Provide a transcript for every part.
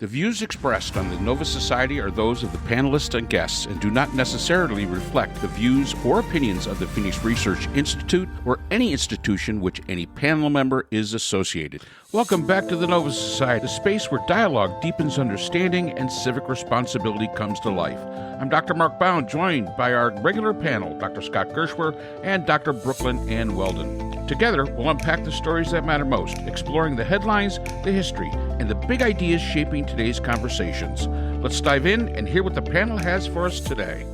The views expressed on the Nova Society are those of the panelists and guests and do not necessarily reflect the views or opinions of the Phoenix Research Institute or any institution which any panel member is associated. Welcome back to the Nova Society, a space where dialogue deepens understanding and civic responsibility comes to life. I'm Dr. Mark Bound, joined by our regular panel, Dr. Scott Gershwer and Dr. Brooklyn Ann Weldon. Together, we'll unpack the stories that matter most, exploring the headlines, the history, and the big ideas shaping today's conversations. Let's dive in and hear what the panel has for us today.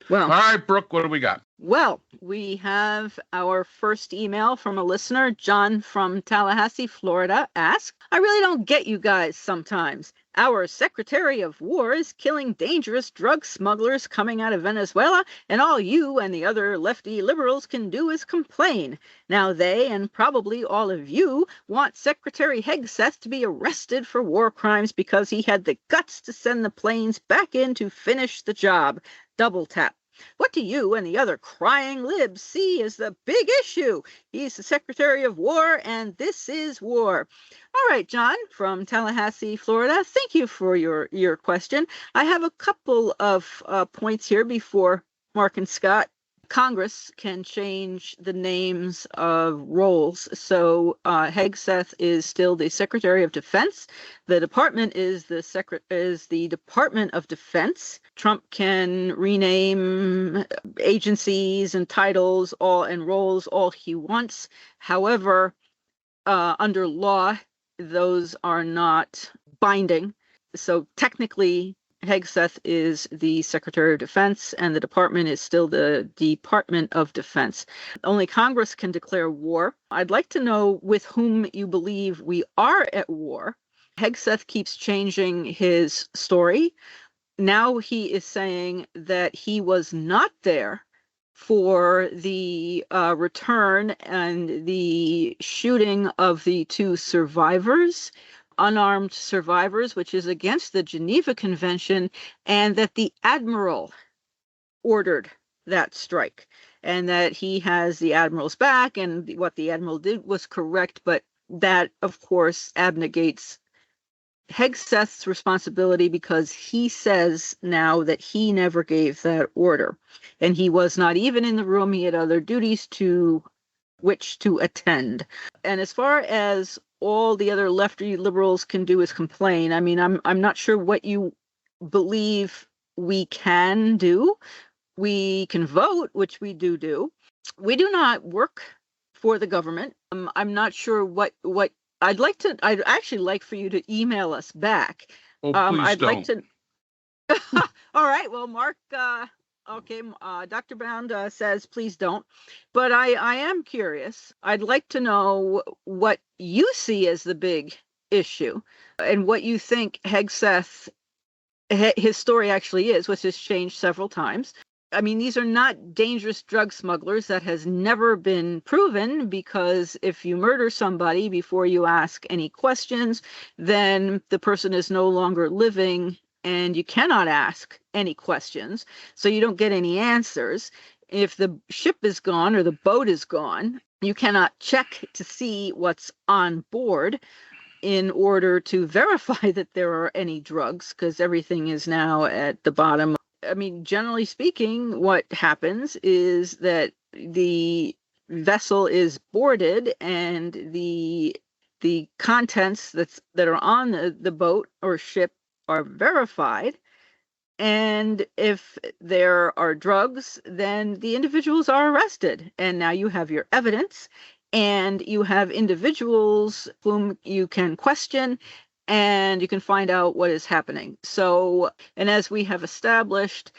Well, all right, Brooke, what do we got? Well, we have our first email from a listener. John from Tallahassee, Florida, asks, I really don't get you guys sometimes. Our Secretary of War is killing dangerous drug smugglers coming out of Venezuela, and all you and the other lefty liberals can do is complain. Now they, and probably all of you, want Secretary Hegseth to be arrested for war crimes because he had the guts to send the planes back in to finish the job. Double tap. What do you and the other crying libs see as the big issue? He's the Secretary of War, and this is war. All right, John from Tallahassee, Florida, thank you for your question. I have a couple of points here before Mark and Scott. Congress can change the names of roles. So Hegseth is still the Secretary of Defense. The department is the Department of Defense. Trump can rename agencies and titles and roles all he wants. However, under law, those are not binding. So technically, Hegseth is the Secretary of Defense, and the department is still the Department of Defense. Only Congress can declare war. I'd like to know with whom you believe we are at war. Hegseth keeps changing his story. Now he is saying that he was not there for the return and the shooting of the two survivors, unarmed survivors, which is against the Geneva Convention, and that the admiral ordered that strike, and that he has the admiral's back, and what the admiral did was correct, but that, of course, abnegates Hegseth's responsibility because he says now that he never gave that order, and he was not even in the room. He had other duties to which to attend. And as far as all the other lefty liberals can do is complain. I mean, I'm not sure what you believe we can do. We can vote, which we do. We do not work for the government. I'm not sure what I'd actually like for you to email us back. Oh, please don't. Like to. All right. Well, Mark. Okay, Dr. Bound says, please don't. But I am curious. I'd like to know what you see as the big issue and what you think Hegseth, his story actually is, which has changed several times. I mean, these are not dangerous drug smugglers. That has never been proven, because if you murder somebody before you ask any questions, then the person is no longer living and you cannot ask any questions, so you don't get any answers. If the ship is gone or the boat is gone, you cannot check to see what's on board in order to verify that there are any drugs, because everything is now at the bottom. I mean, generally speaking, what happens is that the vessel is boarded and the contents that are on the boat or ship are verified, and if there are drugs, then the individuals are arrested, and now you have your evidence, and you have individuals whom you can question, and you can find out what is happening. So, and as we have established,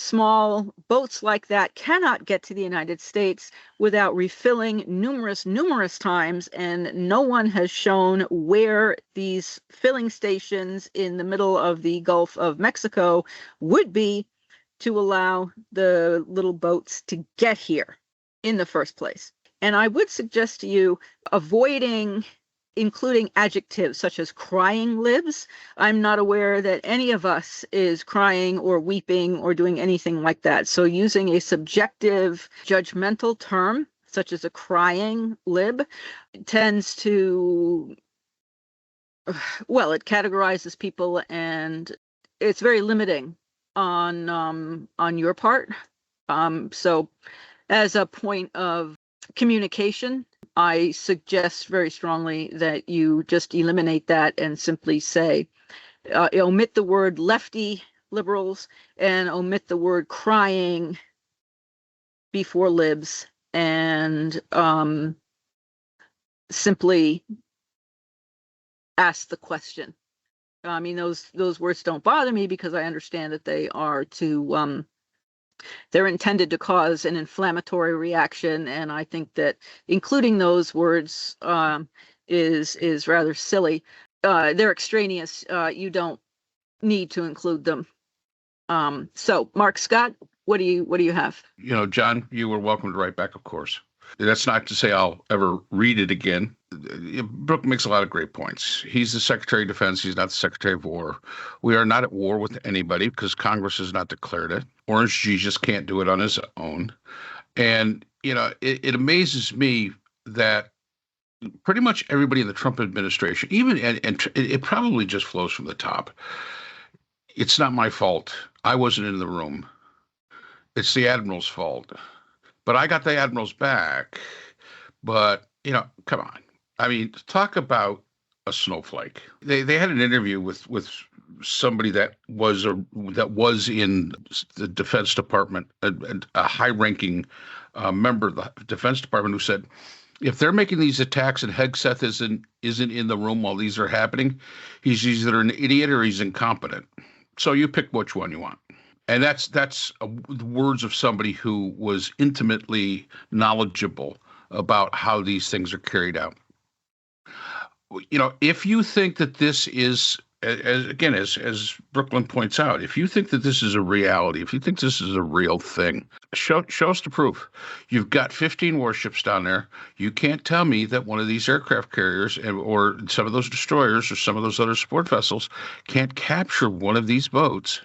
small boats like that cannot get to the United States without refilling numerous times, and no one has shown where these filling stations in the middle of the Gulf of Mexico would be to allow the little boats to get here in the first place. And I would suggest to you avoiding including adjectives such as crying libs. I'm not aware that any of us is crying or weeping or doing anything like that. So using a subjective, judgmental term, such as a crying lib, tends to well, it categorizes people, and it's very limiting on your part. So as a point of communication, I suggest very strongly that you just eliminate that and simply say, omit the word lefty liberals and omit the word crying before libs, and simply ask the question. I mean, those words don't bother me because I understand that they are they're intended to cause an inflammatory reaction, and I think that including those words is rather silly. They're extraneous. You don't need to include them. So, Mark Scott, what do you have? John, you were welcome to write back, of course. That's not to say I'll ever read it again. Brooke makes a lot of great points. He's the Secretary of Defense. He's not the Secretary of War. We are not at war with anybody because Congress has not declared it. Orange Jesus can't do it on his own. And, it amazes me that pretty much everybody in the Trump administration, and it probably just flows from the top. It's not my fault. I wasn't in the room. It's the admiral's fault. But I got the admiral's back. But, come on. I mean, talk about a snowflake. They had an interview with somebody that was in the Defense Department, a high-ranking member of the Defense Department, who said, if they're making these attacks and Hegseth isn't in the room while these are happening, he's either an idiot or he's incompetent. So you pick which one you want. And that's the words of somebody who was intimately knowledgeable about how these things are carried out. If you think that this is, as Brooklyn points out, if you think that this is a reality, if you think this is a real thing, show us the proof. You've got 15 warships down there. You can't tell me that one of these aircraft carriers or some of those destroyers or some of those other support vessels can't capture one of these boats.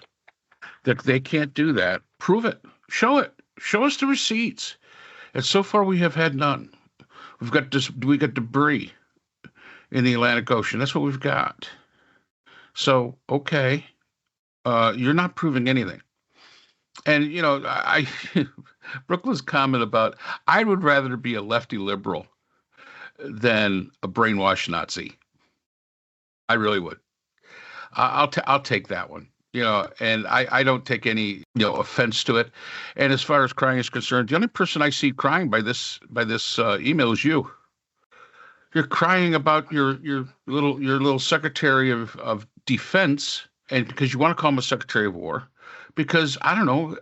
That they can't do that. Prove it. Show it. Show us the receipts. And so far, we have had none. We got debris in the Atlantic Ocean. That's what we've got. So, okay, you're not proving anything. And I Brooklyn's comment about I would rather be a lefty liberal than a brainwashed Nazi. I really would. I'll take that one. And I don't take any, offense to it. And as far as crying is concerned, the only person I see crying by this email is you. You're crying about your little Secretary of Defense, and because you want to call him a Secretary of War, because I don't know,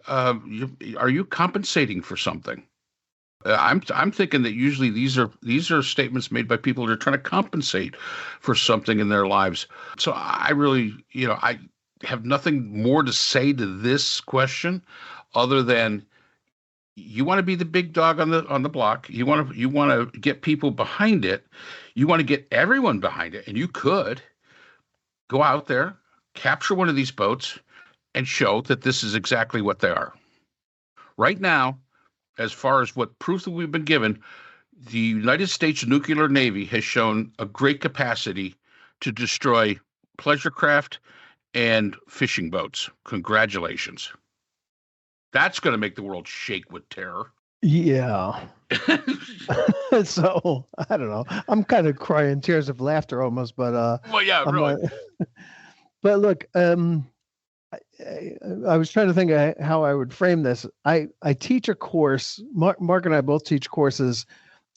are you compensating for something? I'm thinking that usually these are statements made by people that are trying to compensate for something in their lives. So I really, I have nothing more to say to this question other than you want to be the big dog on the block. You want to get people behind it. You want to get everyone behind it, and you could go out there, capture one of these boats, and show that this is exactly what they are. Right now, as far as what proof that we've been given, the United States Nuclear Navy has shown a great capacity to destroy pleasure craft and fishing boats. Congratulations. That's going to make the world shake with terror. Yeah. So, I don't know. I'm kind of crying tears of laughter almost, but well, yeah, really. But look, I was trying to think of how I would frame this. I teach a course. Mark and I both teach courses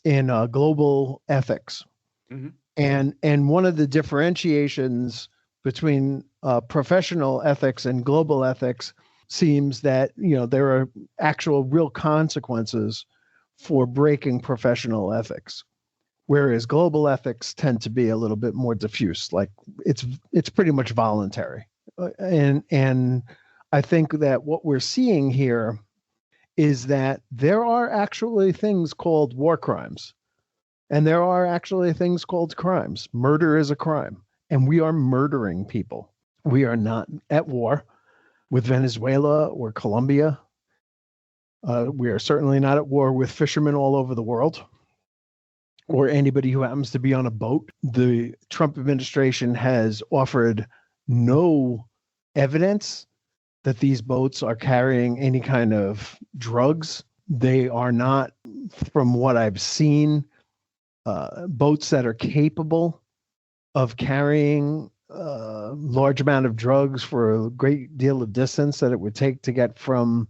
in global ethics. Mm-hmm. And one of the differentiations between professional ethics and global ethics seems that, there are actual real consequences for breaking professional ethics, whereas global ethics tend to be a little bit more diffuse. Like it's pretty much voluntary. And I think that what we're seeing here is that there are actually things called war crimes, and there are actually things called crimes. Murder is a crime, and we are murdering people. We are not at war with Venezuela or Colombia. We are certainly not at war with fishermen all over the world. or anybody who happens to be on a boat. The Trump administration has offered no evidence that these boats are carrying any kind of drugs. They are not, from what I've seen, boats that are capable of carrying a large amount of drugs for a great deal of distance that it would take to get from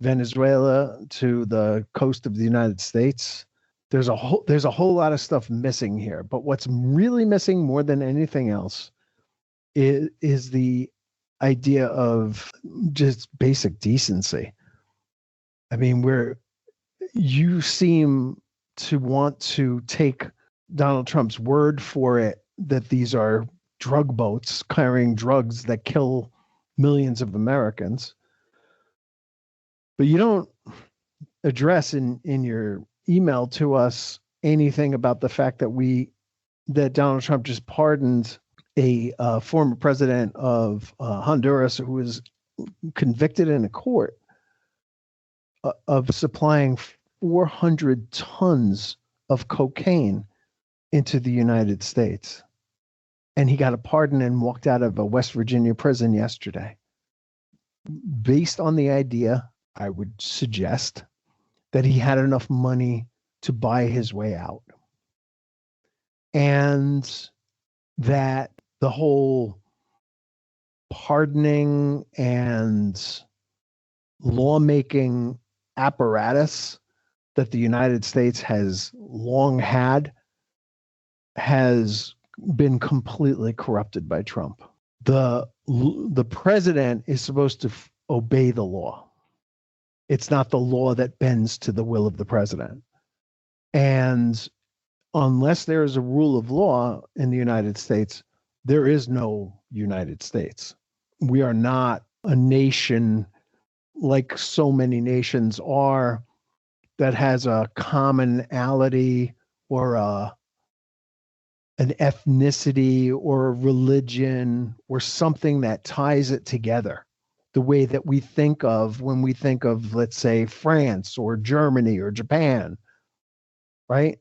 Venezuela to the coast of the United States. There's a whole lot of stuff missing here, but what's really missing more than anything else is the idea of just basic decency. I mean, you seem to want to take Donald Trump's word for it that these are drug boats carrying drugs that kill millions of Americans. But you don't address in your email to us anything about the fact that Donald Trump just pardoned a former president of Honduras who was convicted in a court of supplying 400 tons of cocaine into the United States. And he got a pardon and walked out of a West Virginia prison yesterday. Based on the idea, I would suggest that he had enough money to buy his way out. And that the whole pardoning and lawmaking apparatus that the United States has long had has been completely corrupted by Trump. The president is supposed to obey the law. It's not the law that bends to the will of the president. And unless there is a rule of law in the United States, there is no United States. We are not a nation like so many nations are that has a commonality or an ethnicity or a religion or something that ties it together the way that we think of when we think of, let's say, France or Germany or Japan, right?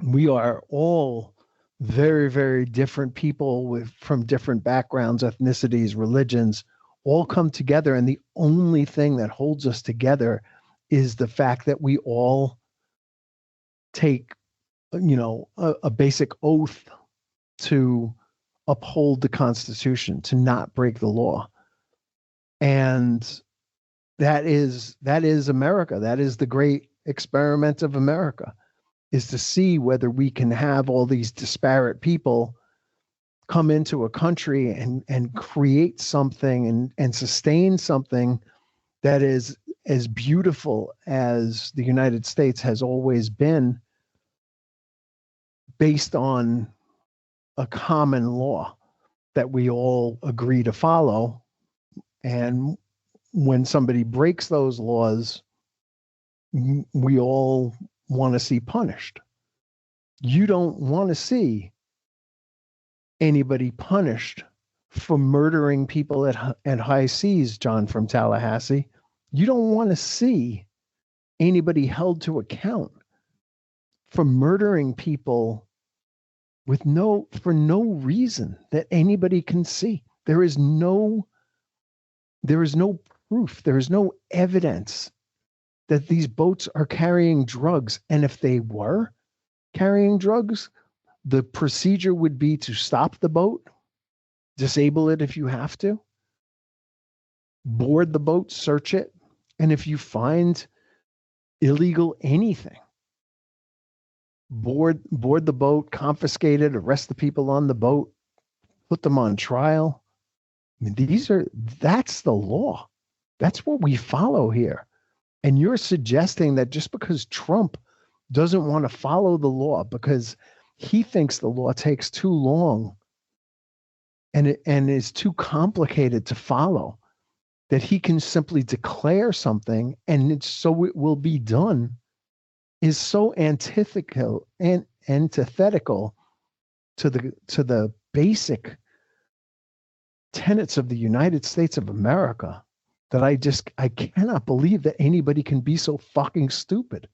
We are all very, very different people from different backgrounds, ethnicities, religions, all come together. And the only thing that holds us together is the fact that we all take, a basic oath to uphold the Constitution, to not break the law. And that is America. That is the great experiment of America, is to see whether we can have all these disparate people come into a country and create something and sustain something that is as beautiful as the United States has always been, based on a common law that we all agree to follow. And when somebody breaks those laws, we all want to see punished. You don't want to see anybody punished for murdering people at high seas, John from Tallahassee. You don't want to see anybody held to account for murdering people for no reason that anybody can see. There is no proof. There is no evidence that these boats are carrying drugs. And if they were carrying drugs, the procedure would be to stop the boat, disable it if you have to, board the boat, search it, and if you find illegal anything, board the boat, confiscate it, arrest the people on the boat, put them on trial. I mean, that's the law. That's what we follow here. And you're suggesting that just because Trump doesn't want to follow the law because he thinks the law takes too long and is too complicated to follow, that he can simply declare something and it will be done, is so antithetical to the basic tenets of the United States of America that I cannot believe that anybody can be so fucking stupid.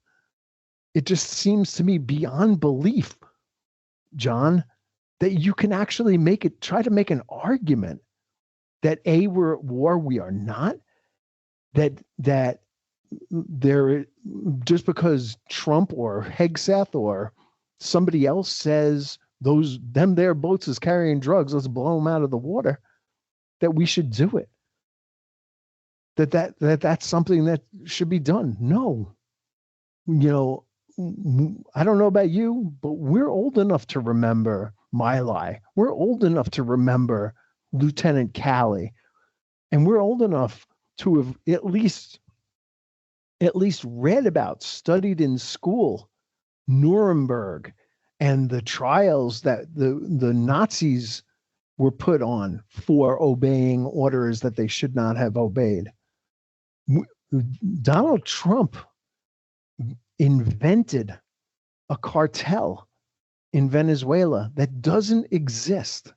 It just seems to me beyond belief, John, that you can actually try to make an argument that we're at war, we are not, that there, just because Trump or Hegseth or somebody else says their boats is carrying drugs, let's blow them out of the water, that we should do it. That's something that should be done. No. I don't know about you, but we're old enough to remember My Lai. We're old enough to remember Lieutenant Calley. And we're old enough to have at least read about, studied in school, Nuremberg and the trials that the Nazis were put on for obeying orders that they should not have obeyed. Donald Trump invented a cartel in Venezuela that doesn't exist.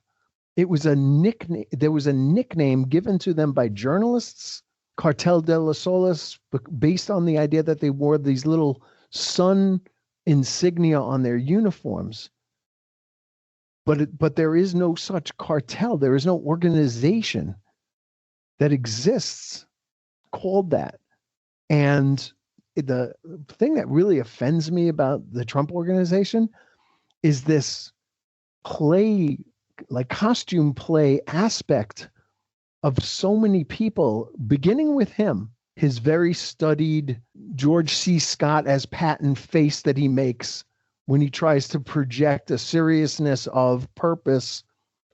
It was a nickname. There was a nickname given to them by journalists, Cartel de las Solas, based on the idea that they wore these little sun insignia on their uniforms. But there is no such cartel. There is no organization that exists called that. And the thing that really offends me about the Trump organization is this play, like costume play aspect of so many people, beginning with him, his very studied George C. Scott as Patton face that he makes when he tries to project a seriousness of purpose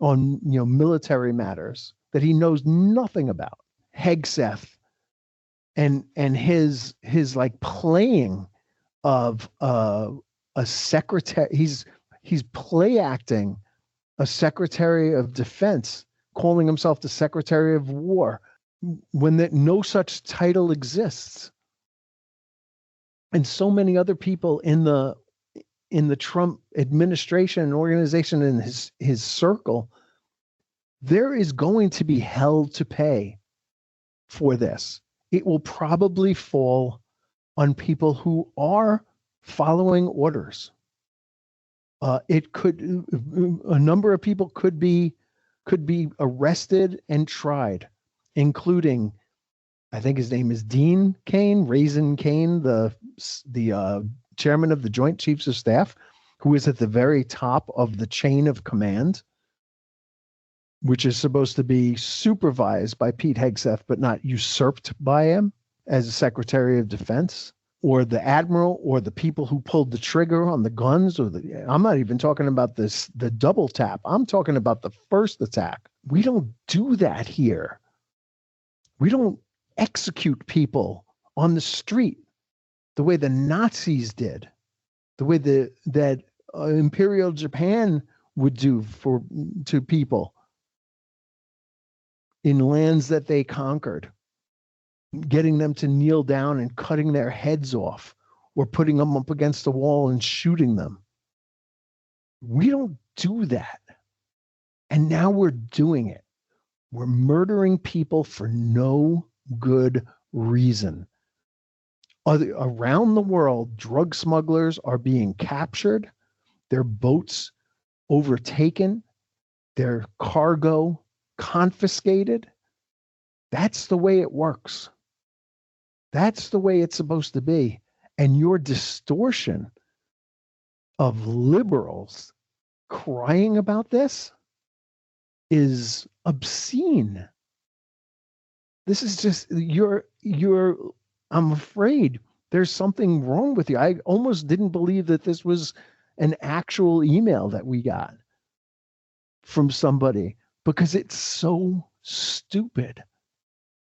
on military matters that he knows nothing about. Hegseth and his like playing of a secretary. He's play acting a Secretary of Defense, calling himself the Secretary of War, when no such title exists. And so many other people in the Trump administration and organization in his circle, there is going to be hell to pay for this. It will probably fall on people who are following orders. A number of people could be arrested and tried, including, I think his name is Dean Cain, Raisin Cain, the chairman of the Joint Chiefs of Staff, who is at the very top of the chain of command, which is supposed to be supervised by Pete Hegseth, but not usurped by him as a Secretary of Defense, or the admiral, or the people who pulled the trigger on the guns, I'm not even talking about the double tap. I'm talking about the first attack. We don't do that here. We don't execute people on the street the way the Nazis did, the way that Imperial Japan would do to people in lands that they conquered, getting them to kneel down and cutting their heads off, or putting them up against the wall and shooting them. We don't do that. And now we're doing it. We're murdering people for no good reason. Around the world, drug smugglers are being captured, their boats overtaken, their cargo confiscated. That's the way it works. That's the way it's supposed to be. And your distortion of liberals crying about this is obscene. This is just, I'm afraid there's something wrong with you. I almost didn't believe that this was an actual email that we got from somebody, because it's so stupid.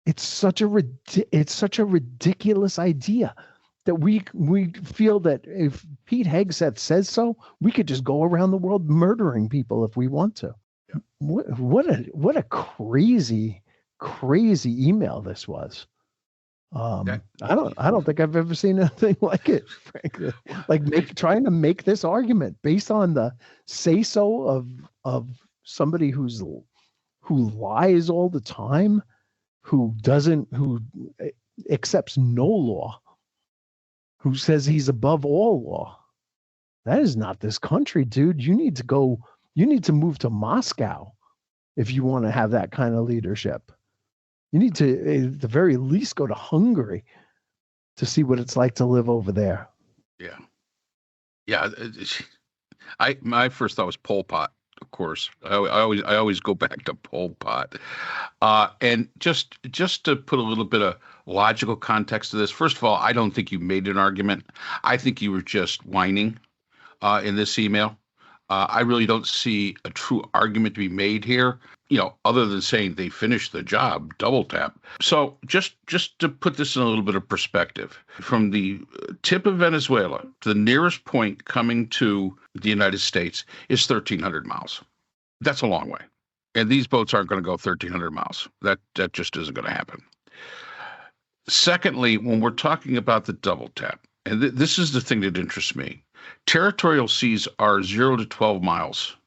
It's such a ridiculous idea that we feel that if Pete Hegseth says so, we could just go around the world murdering people if we want to. Yeah. What a crazy email this was. I don't think I've ever seen anything like it, frankly. Like trying to make this argument based on the say-so of somebody who lies all the time, who accepts no law. who says he's above all law. That is not this country, dude. You need to move to Moscow if you want to have that kind of leadership. You need to, at the very least, go to Hungary to see what it's like to live over there. Yeah. Yeah. My first thought was Pol Pot, of course. I always go back to Pol Pot. And just to put a little bit of logical context to this, first of all, I don't think you made an argument. I think you were just whining in this email. I really don't see a true argument to be made here, other than saying they finished the job, double tap. So just to put this in a little bit of perspective, from the tip of Venezuela to the nearest point coming to the United States is 1,300 miles. That's a long way. And these boats aren't going to go 1,300 miles. That just isn't going to happen. Secondly, when we're talking about the double tap, and this is the thing that interests me, territorial seas are 0 to 12 miles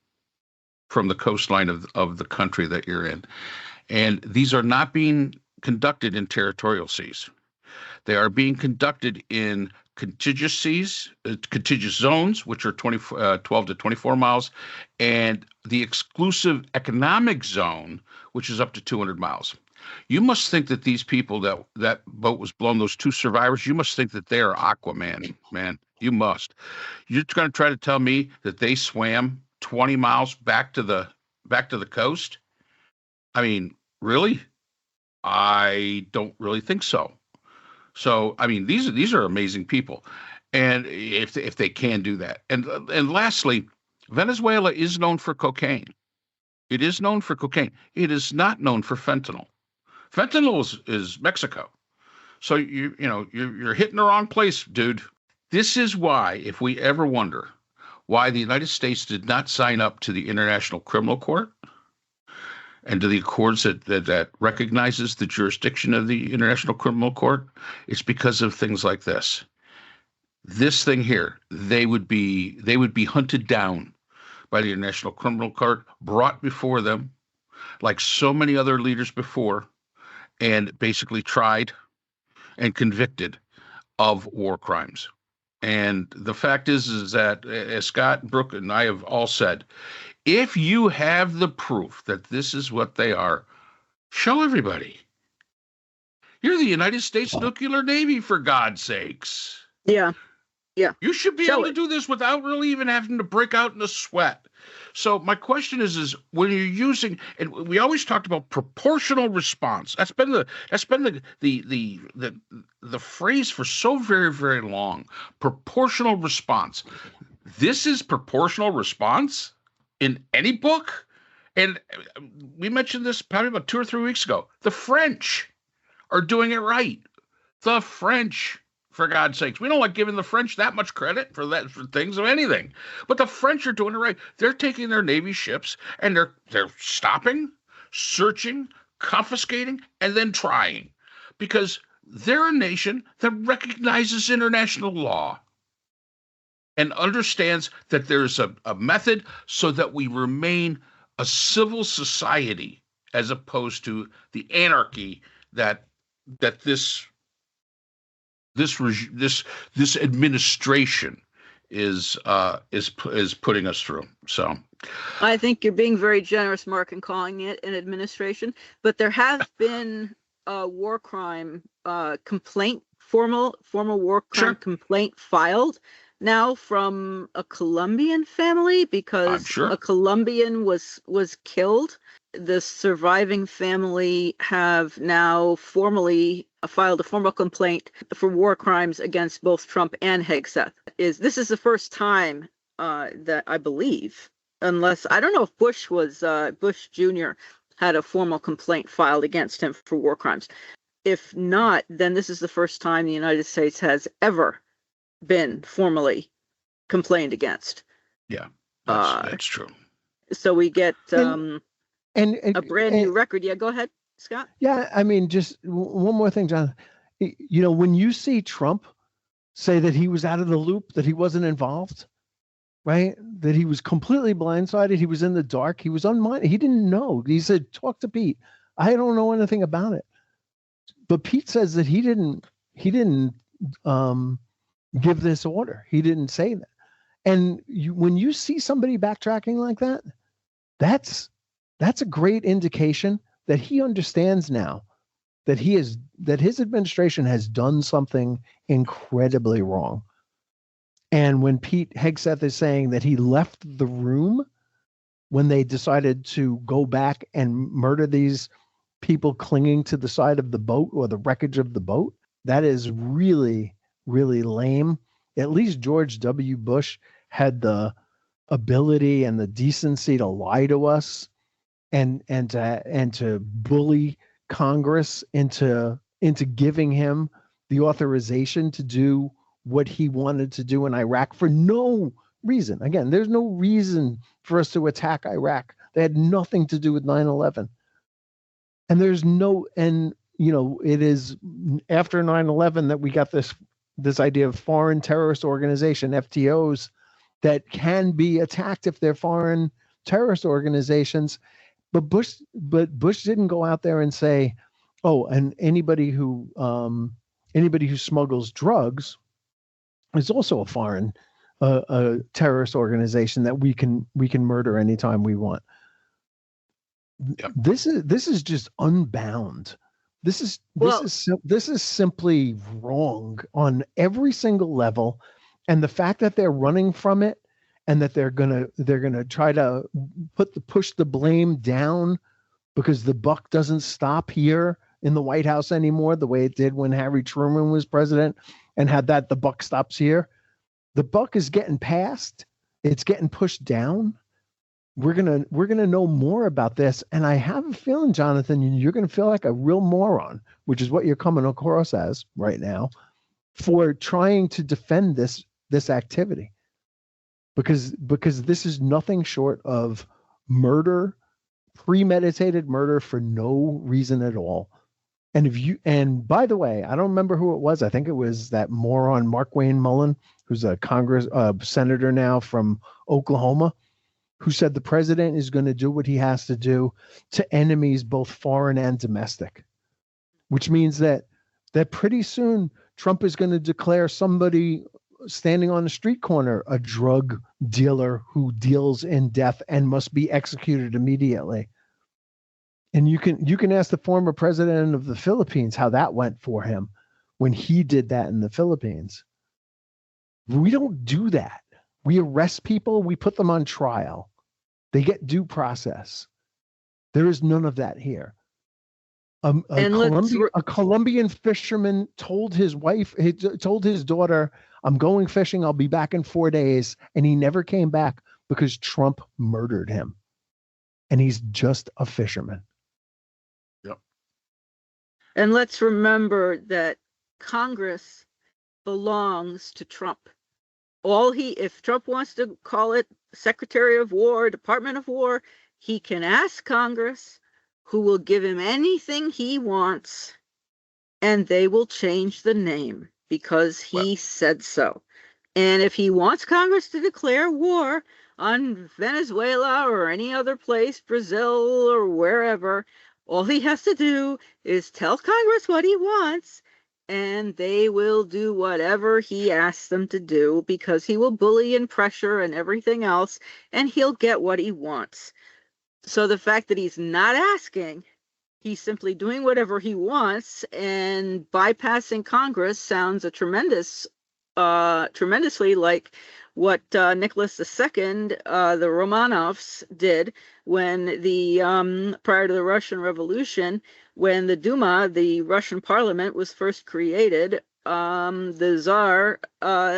from the coastline of the country that you're in. And these are not being conducted in territorial seas. They are being conducted in contiguous seas, contiguous zones, which are 12 to 24 miles, and the exclusive economic zone, which is up to 200 miles. You must think that these people that boat was blown, those two survivors, you must think that they are Aquaman, man. You must. You're going to try to tell me that they swam 20 miles back to the coast? I mean, really? I don't really think so. So, I mean, these are amazing people, and if they can do that, and lastly, Venezuela is known for cocaine. It is known for cocaine. It is not known for fentanyl. Fentanyl is Mexico. So you're hitting the wrong place, dude. This is why, if we ever wonder why the United States did not sign up to the International Criminal Court and to the accords that recognizes the jurisdiction of the International Criminal Court, it's because of things like this. This thing here, they would be hunted down by the International Criminal Court, brought before them, like so many other leaders before, and basically tried and convicted of war crimes. And the fact is that, as Scott, Brooke, and I have all said, if you have the proof that this is what they are, show everybody. You're the United States Nuclear Navy, for God's sakes. Yeah. Yeah. You should be able to do this without really even having to break out in a sweat. So my question is when you're using, and we always talked about proportional response. That's been the phrase for so very, very long. Proportional response. This is proportional response in any book. And we mentioned this probably about 2 or 3 weeks ago. The French are doing it right. The French. For God's sakes, we don't like giving the French that much credit for things of anything, but the French are doing it right. They're taking their Navy ships and they're stopping, searching, confiscating, and then trying, because they're a nation that recognizes international law and understands that there's a method so that we remain a civil society as opposed to the anarchy that this administration is putting us through. So I think you're being very generous, Mark, in calling it an administration, but there have been a war crime complaint, formal war crime complaint filed now from a Colombian family, because a Colombian was killed. The surviving family have now formally filed a formal complaint for war crimes against both Trump and Hegseth. This is the first time that I believe, unless I don't know if Bush Jr. had a formal complaint filed against him for war crimes. If not, then this is the first time the United States has ever been formally complained against. Yeah, that's true. So we get a brand new record. Yeah, go ahead, Scott. Yeah, I mean, just one more thing, John. When you see Trump say that he was out of the loop, that he wasn't involved, right? That he was completely blindsided, he was in the dark, he was unminded, he didn't know. He said, "Talk to Pete. I don't know anything about it." But Pete says that he didn't give this order. He didn't say that. And when you see somebody backtracking like that, that's a great indication that he understands now that his administration has done something incredibly wrong. And when Pete Hegseth is saying that he left the room when they decided to go back and murder these people clinging to the side of the boat or the wreckage of the boat, that is really, really lame. At least George W. Bush had the ability and the decency to lie to us and to bully Congress into giving him the authorization to do what he wanted to do in Iraq for no reason. Again, there's no reason for us to attack Iraq. They had nothing to do with 9/11. And it is after 9/11 that we got this idea of foreign terrorist organization, FTOs, that can be attacked if they're foreign terrorist organizations. But Bush didn't go out there and say, oh, and anybody who smuggles drugs is also a foreign a terrorist organization that we can murder anytime we want. Yep. This is just unbound. This is simply wrong on every single level, and the fact that they're running from it and that they're gonna try to push the blame down because the buck doesn't stop here in the White House anymore the way it did when Harry Truman was president, and had that the buck stops here. The buck is getting passed. It's getting pushed down. We're gonna know more about this, and I have a feeling, Jonathan, you're gonna feel like a real moron, which is what you're coming across as right now, for trying to defend this activity, because this is nothing short of murder, premeditated murder for no reason at all. And by the way, I don't remember who it was. I think it was that moron Mark Wayne Mullen, who's a senator now from Oklahoma, who said the president is going to do what he has to do to enemies, both foreign and domestic, which means that pretty soon Trump is going to declare somebody standing on the street corner a drug dealer who deals in death and must be executed immediately. And you can ask the former president of the Philippines how that went for him when he did that in the Philippines. We don't do that. We arrest people, we put them on trial. They get due process. There is none of that here. A Colombian fisherman told his daughter, I'm going fishing, I'll be back in 4 days. And he never came back because Trump murdered him. And he's just a fisherman. Yep. And let's remember that Congress belongs to Trump. If Trump wants to call it Secretary of War, Department of War, he can ask Congress, who will give him anything he wants, and they will change the name because he said so. And if he wants Congress to declare war on Venezuela or any other place, Brazil or wherever, all he has to do is tell Congress what he wants, and they will do whatever he asks them to do, because he will bully and pressure and everything else, and he'll get what he wants. So the fact that he's not asking, he's simply doing whatever he wants, and bypassing Congress sounds tremendously like what Nicholas II, the Romanovs, did when prior to the Russian Revolution, when the Duma, the Russian parliament, was first created. The Tsar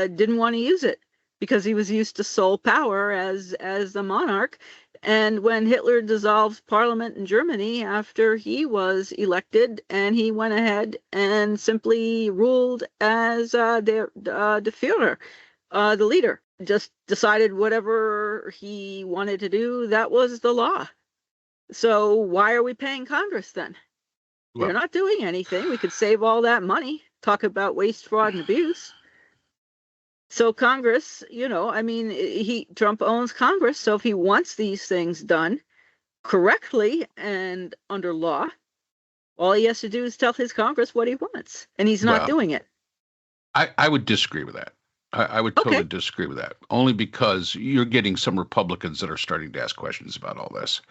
didn't want to use it because he was used to sole power as the monarch. And when Hitler dissolved parliament in Germany after he was elected, and he went ahead and simply ruled as the Führer, the leader, just decided whatever he wanted to do, that was the law. So why are we paying Congress then? Well, they're not doing anything. We could save all that money. Talk about waste, fraud, and abuse. So Congress, Trump owns Congress. So if he wants these things done correctly and under law, all he has to do is tell his Congress what he wants, and he's not doing it. I would disagree with that. I would totally disagree with that, only because you're getting some Republicans that are starting to ask questions about all this.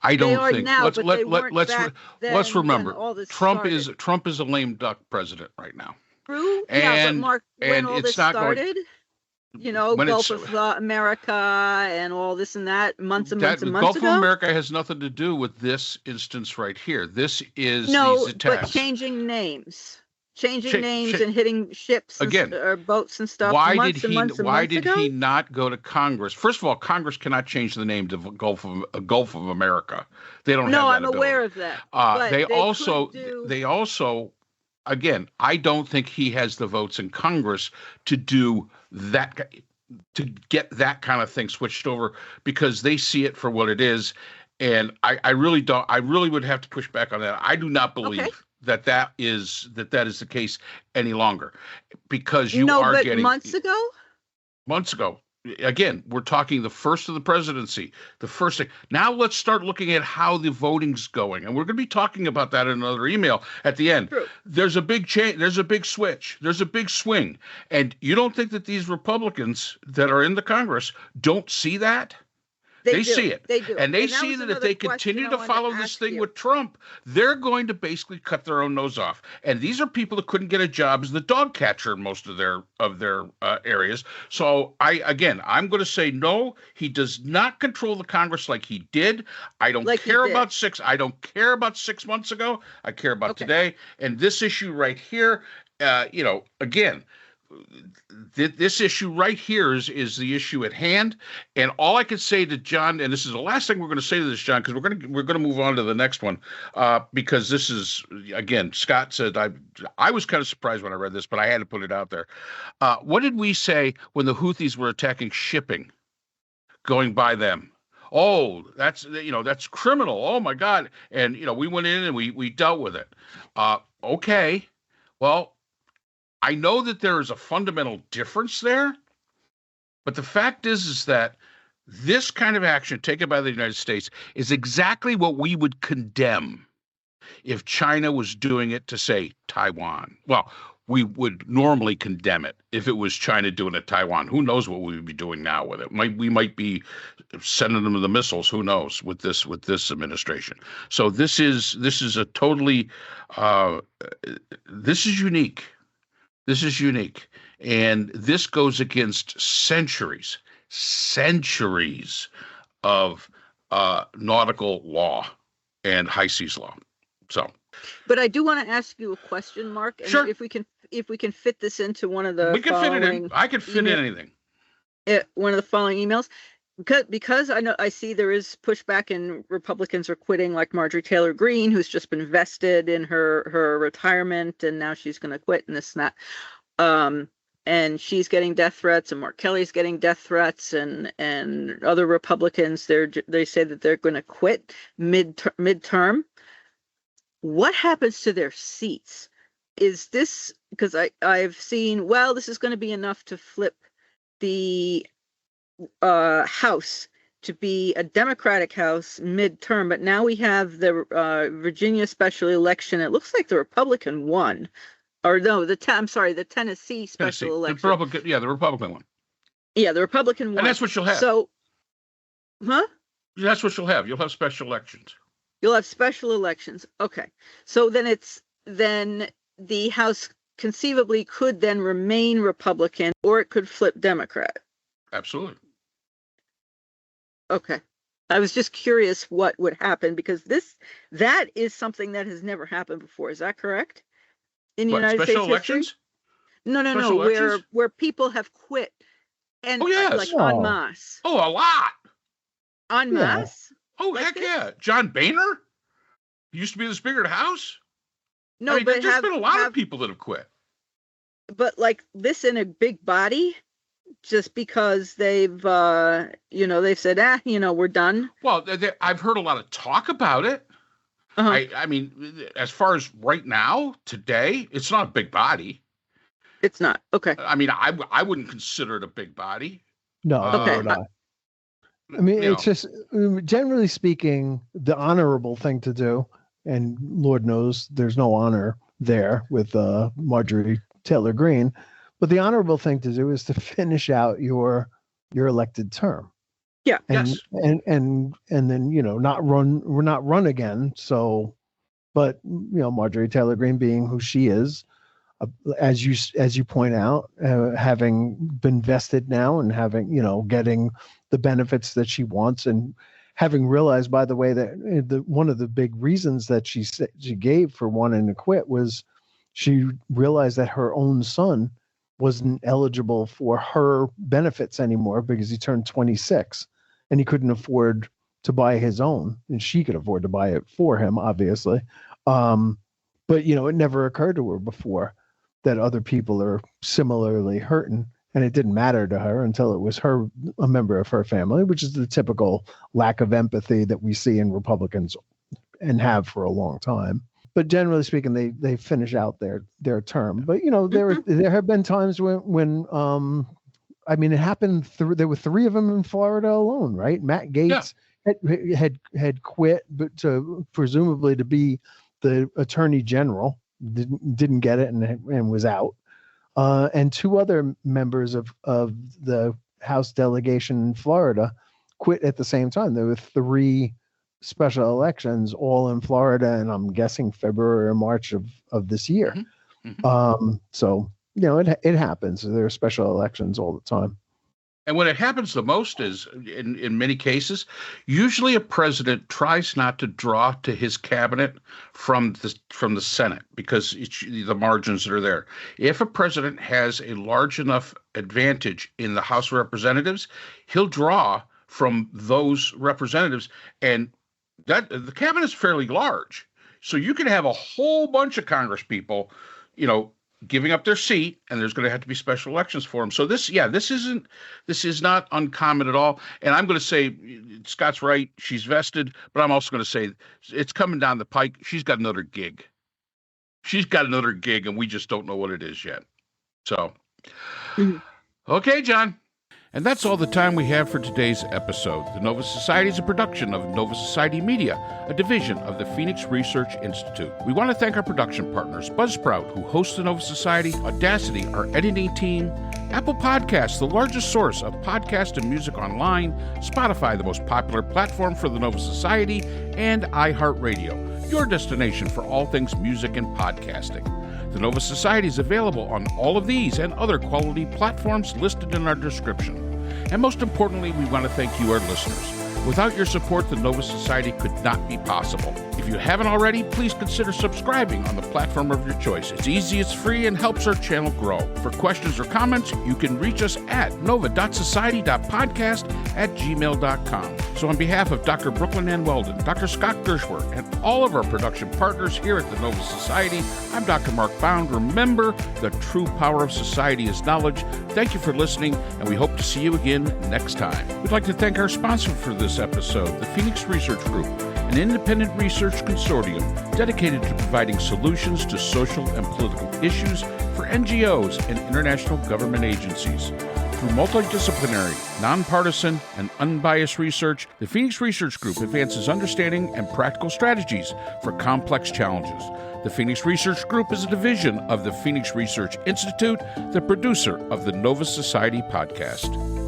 I They don't are think. now, but they weren't back Let's then when remember, all this Trump started. is a lame duck president right now, True. Yeah, but and Mark, when all it's this not going. started, When Gulf it's of America and all this and that, months and months that and the months Gulf of ago. America has nothing to do with this instance right here. This is No, these but attacks. changing names Cha- and hitting ships Again, or boats and stuff why did months and he? months and Why months did ago. he not go to Congress? First of all, Congress cannot change the name to Gulf of America. They don't have that I'm ability. aware of that. But They could also, again, I don't think he has the votes in Congress to do that, to get that kind of thing switched over, because they see it for what it is. And I really don't. I really would have to push back on that. I do not believe that is the case any longer, because you are but getting months ago. Again, we're talking the first of the presidency, the first thing. Now let's start looking at how the voting's going, and we're going to be talking about that in another email at the end. True. There's a big change. There's a big switch. There's a big swing, and you don't think that these Republicans that are in the Congress don't see that? They see it. They do. And they see that if they continue to follow this thing with Trump, they're going to basically cut their own nose off. And these are people that couldn't get a job as the dog catcher in most of their areas. So I'm going to say no. He does not control the Congress like he did. I don't care about six. I don't care about 6 months ago. I care about today. And this issue right here, again. This issue right here is the issue at hand, and all I can say to John, and this is the last thing we're going to say to this, John, because we're going to move on to the next one, because this is, again, Scott said I was kind of surprised when I read this, but I had to put it out there. What did we say when the Houthis were attacking shipping, going by them? Oh, that's criminal. Oh my God! And we went in and we dealt with it. Okay, well. I know that there is a fundamental difference there, but the fact is that this kind of action taken by the United States is exactly what we would condemn if China was doing it to, say, Taiwan. Well, we would normally condemn it if it was China doing it to Taiwan. Who knows what we would be doing now with it? We might be sending them the missiles. Who knows with this administration? So this is a totally this is unique. This is unique, and this goes against centuries of nautical law and high seas law. So, but I do want to ask you a question, Mark. And sure. If we can fit this into one of the we can fit it in. I can fit in anything. One of the following emails. Because I see there is pushback and Republicans are quitting, like Marjorie Taylor Greene, who's just been vested in her retirement and now she's going to quit and this and that. And she's getting death threats, and Mark Kelly's getting death threats, and other Republicans they say that they're going to quit midterm. What happens to their seats? Is this because I've seen? Well, this is going to be enough to flip the House to be a Democratic House midterm, but now we have the Virginia special election. It looks like the Republican won, or no, the Tennessee special election. The Republican one. Yeah, the Republican won, and that's what you'll have. So, That's what you'll have. You'll have special elections. You'll have special elections. Okay, so then the House conceivably could then remain Republican, or it could flip Democrat. Absolutely. Okay. I was just curious what would happen, because that is something that has never happened before. Is that correct? In the United States elections? History? No. Where people have quit and like en masse. Oh, a lot. En masse? Oh, like heck this? Yeah. John Boehner? He used to be the Speaker of the House? No, but there's been a lot of people that have quit. But like this in a big body? Just because they've said, we're done. Well, I've heard a lot of talk about it. Uh-huh. I mean, as far as right now, today, it's not a big body. It's not. Okay. I mean, I wouldn't consider it a big body. No, okay. No. I mean, it's just, generally speaking, the honorable thing to do, and Lord knows there's no honor there with Marjorie Taylor Greene. But the honorable thing to do is to finish out your elected term. Yeah. And, Yes. and then, not run again. So, but, Marjorie Taylor Greene being who she is, as you point out, having been vested now and having, getting the benefits that she wants, and having realized, by the way, that one of the big reasons that she gave for wanting to quit was she realized that her own son wasn't eligible for her benefits anymore because he turned 26 and he couldn't afford to buy his own, and she could afford to buy it for him, obviously. But it never occurred to her before that other people are similarly hurting, and it didn't matter to her until it was a member of her family, which is the typical lack of empathy that we see in Republicans and have for a long time. But generally speaking, they finish out their term. But there have been times when it happened. There were 3 of them in Florida alone, right? Matt Gaetz had quit, but presumably to be the attorney general, didn't get it and was out. And 2 other members of the House delegation in Florida quit at the same time. There were 3 special elections all in Florida, and I'm guessing February or March of this year. Mm-hmm. Mm-hmm. So it happens. There are special elections all the time. And when it happens the most is, in many cases, usually a president tries not to draw to his cabinet from the Senate because the margins that are there. If a president has a large enough advantage in the House of Representatives, he'll draw from those representatives, and that the cabinet is fairly large. So you can have a whole bunch of Congress people, giving up their seat, and there's going to have to be special elections for them. So this is not uncommon at all. And I'm going to say, Scott's right, she's vested, but I'm also going to say it's coming down the pike. She's got another gig. And we just don't know what it is yet. So, okay, John. And that's all the time we have for today's episode. The Nova Society is a production of Nova Society Media, a division of the Phoenix Research Institute. We want to thank our production partners, Buzzsprout, who hosts the Nova Society, Audacity, our editing team, Apple Podcasts, the largest source of podcast and music online, Spotify, the most popular platform for the Nova Society, and iHeartRadio, your destination for all things music and podcasting. The Nova Society is available on all of these and other quality platforms listed in our description. And most importantly, we want to thank you, our listeners. Without your support, the Nova Society could not be possible. If you haven't already, please consider subscribing on the platform of your choice. It's easy, it's free, and helps our channel grow. For questions or comments, you can reach us at nova.society.podcast@gmail.com. So on behalf of Dr. Brooklyn Ann Weldon, Dr. Scott Gershworth, and all of our production partners here at the Nova Society, I'm Dr. Mark Bound. Remember, the true power of society is knowledge. Thank you for listening, and we hope to see you again next time. We'd like to thank our sponsor for this episode, the Phoenix Research Group, an independent research consortium dedicated to providing solutions to social and political issues for NGOs and international government agencies. Through multidisciplinary, nonpartisan, and unbiased research, the Phoenix Research Group advances understanding and practical strategies for complex challenges. The Phoenix Research Group is a division of the Phoenix Research Institute, the producer of the Nova Society podcast.